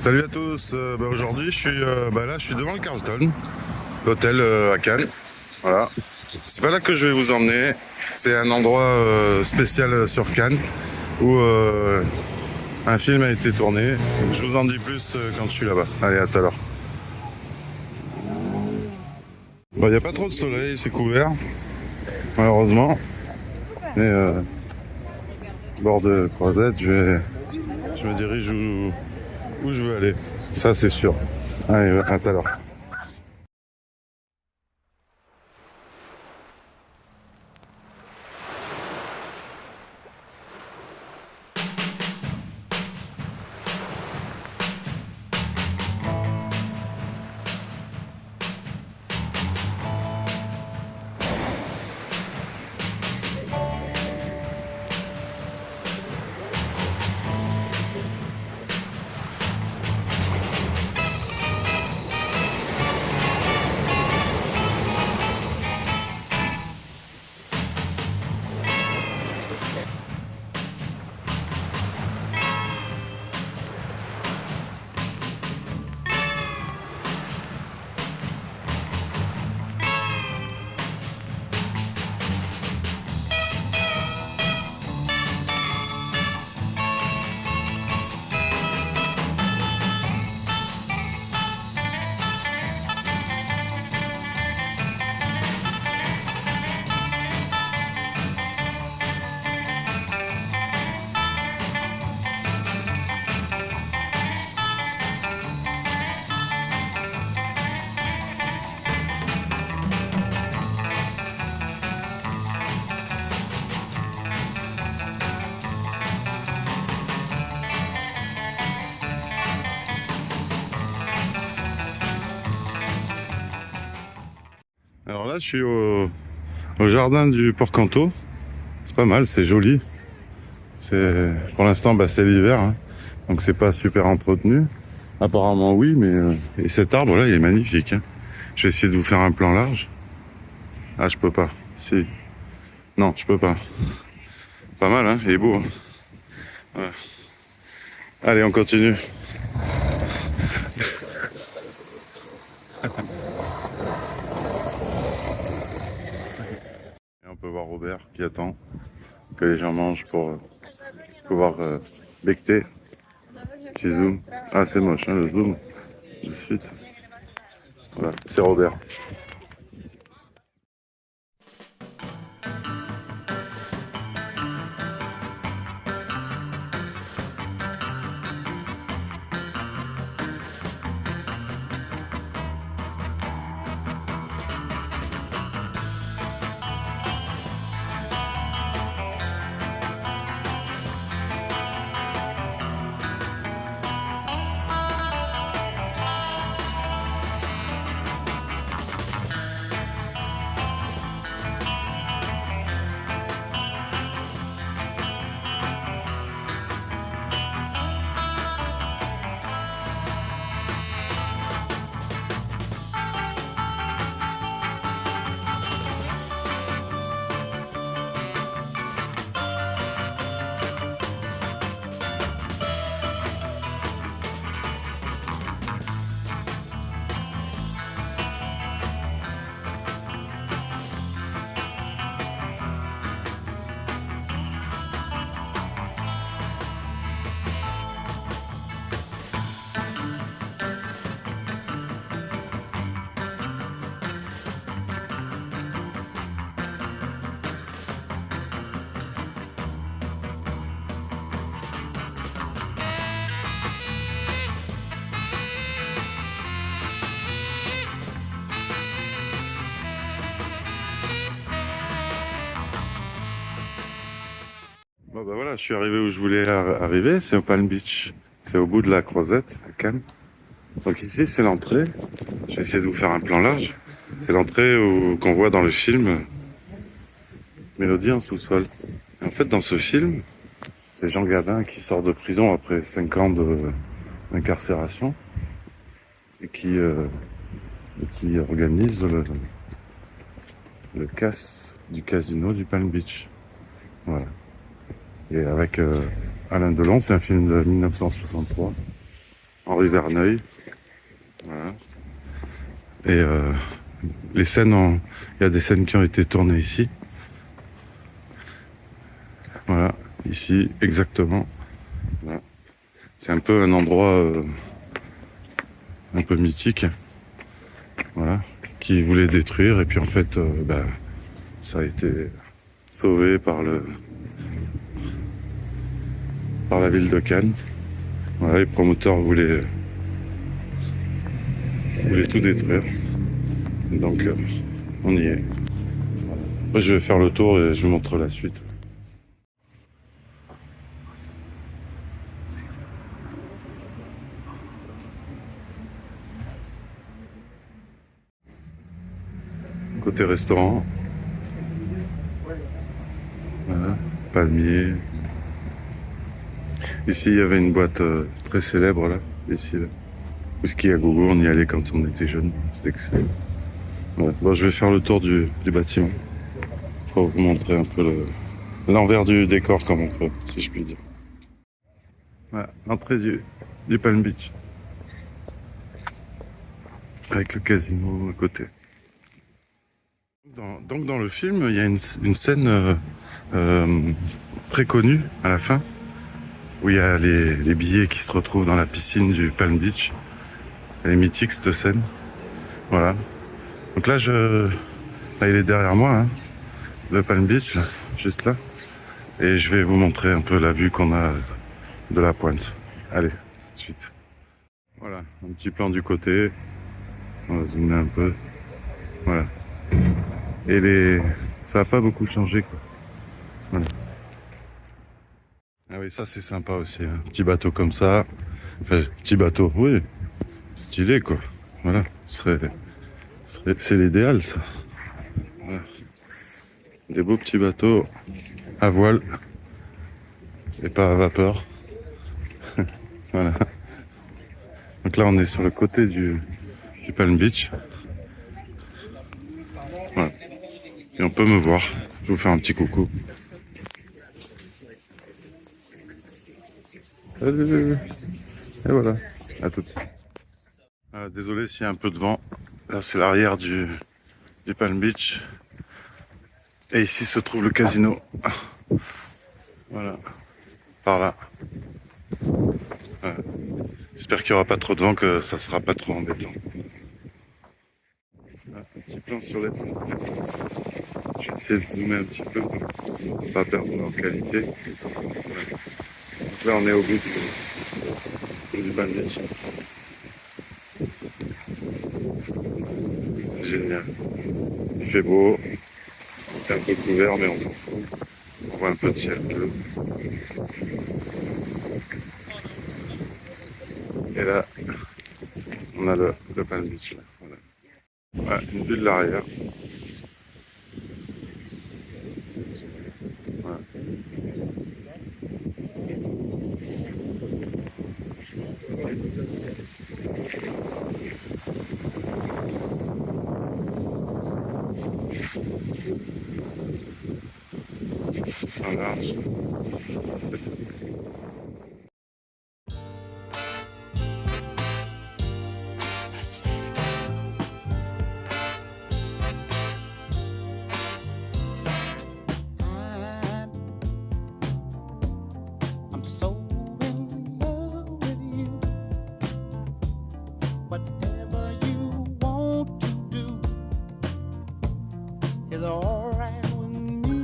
Salut à tous. Aujourd'hui, je suis devant le Carlton, l'hôtel à Cannes. Voilà. C'est pas là que je vais vous emmener. C'est un endroit spécial sur Cannes où un film a été tourné. Je vous en dis plus quand je suis là-bas. Allez, à tout à l'heure. Bon, il n'y a pas trop de soleil, c'est couvert, malheureusement. Mais bord de Croisette, je me dirige où je veux aller. Ça, c'est sûr. Allez, à tout à l'heure. Alors là, je suis au jardin du Porcanto. C'est pas mal, c'est joli. Pour l'instant, c'est l'hiver, hein, donc c'est pas super entretenu. Apparemment oui, mais et cet arbre là, il est magnifique. Hein. Je vais essayer de vous faire un plan large. Ah, je peux pas. Si. Non, je peux pas. Pas mal, hein. Il est beau. Hein. Ouais. Allez, on continue. Et on peut voir Robert qui attend que les gens mangent pour pouvoir becter. Petit zoom. Ah, c'est moche, hein, le zoom. De suite. Voilà, c'est Robert. Bon voilà, je suis arrivé où je voulais arriver, c'est au Palm Beach. C'est au bout de la Croisette, à Cannes. Donc ici, c'est l'entrée. Je vais essayer de vous faire un plan large. C'est l'entrée qu'on voit dans le film Mélodie en sous-sol. Et en fait, dans ce film, c'est Jean Gabin qui sort de prison après 5 ans d'incarcération et qui organise le casse du casino du Palm Beach. Voilà. Et avec Alain Delon, c'est un film de 1963. Henri Verneuil. Voilà. Et les scènes, il y a des scènes qui ont été tournées ici. Voilà, ici, exactement. Voilà. C'est un peu un endroit un peu mythique. Voilà, qui voulait détruire. Et puis en fait, ça a été sauvé par la ville de Cannes. Voilà, les promoteurs voulaient tout détruire. Donc on y est. Voilà. Moi, je vais faire le tour et je vous montre la suite. Côté restaurant. Voilà, palmier. Ici, il y avait une boîte très célèbre, là. Ici, là. Whisky à gogo, on y allait quand on était jeune. C'était excellent. Ouais. Bon, je vais faire le tour du bâtiment pour vous montrer un peu l'envers du décor, comme on peut, si je puis dire. Voilà, l'entrée du Palm Beach. Avec le casino à côté. Donc dans le film, il y a une scène très connue à la fin, où il y a les billets qui se retrouvent dans la piscine du Palm Beach. Elle est mythique, cette scène. Voilà. Donc là, il est derrière moi, hein, le Palm Beach, là, juste là. Et je vais vous montrer un peu la vue qu'on a de la pointe. Allez, tout de suite. Voilà, un petit plan du côté. On va zoomer un peu. Voilà. Et ça n'a pas beaucoup changé, quoi. Voilà. Ah oui, ça c'est sympa aussi. Un petit bateau comme ça. Enfin, petit bateau, oui. Stylé, quoi. Voilà. C'est l'idéal, ça. Voilà. Des beaux petits bateaux à voile et pas à vapeur. Voilà. Donc là, on est sur le côté du Palm Beach. Voilà. Et on peut me voir. Je vous fais un petit coucou. Salut. Et voilà. À tout de suite. Désolé s'il y a un peu de vent. Là, c'est l'arrière du Palm Beach. Et ici se trouve le casino. Voilà. Par là. Voilà. J'espère qu'il n'y aura pas trop de vent, que ça sera pas trop embêtant. Là, un petit plan sur les fonds. Je vais essayer de zoomer un petit peu pour ne pas perdre en qualité. Voilà. Donc là, on est au bout du Palm Beach. C'est génial. Il fait beau. C'est un peu couvert, mais on s'en fout. On voit un peu de ciel bleu. Et là, on a le Palm Beach. Là. Voilà. Voilà, une vue de l'arrière. Voilà. En large. C'est Whatever you want to do is alright with me.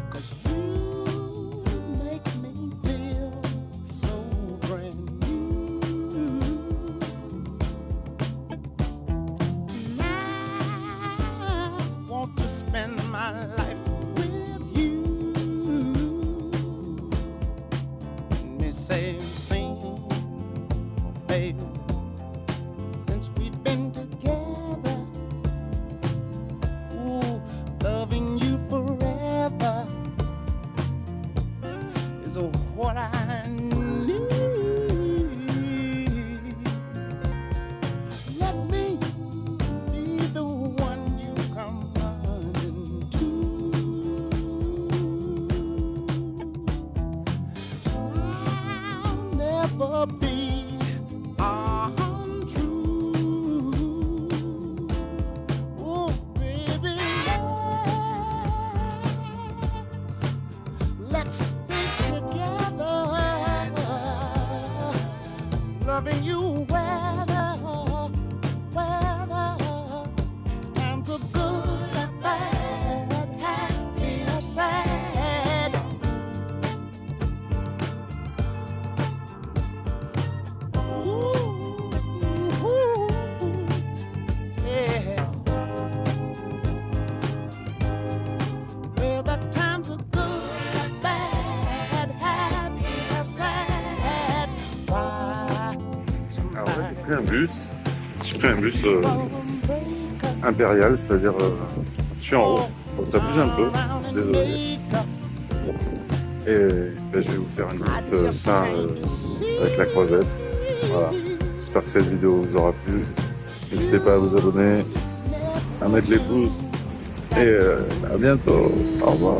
'Cause you make me feel so brand new. I want to spend my life with you. Me say, sing, baby, since we've been together, ooh, loving you forever is what I need. Let me be the one you come running to. never be untrue. Oh, baby, let's stay together, loving you weather, times are good and bad, happy or sad. Ooh, yeah. Well, the times are good and bad, happy or sad. Why? Alors là, j'ai pris un bus. J'ai pris un bus impérial, c'est-à-dire je suis en haut. Donc ça bouge un peu. Désolé. Et ben, je vais vous faire une petite fin avec la croisette. Voilà. J'espère que cette vidéo vous aura plu. N'hésitez pas à vous abonner, à mettre les pouces. Et à bientôt. Au revoir.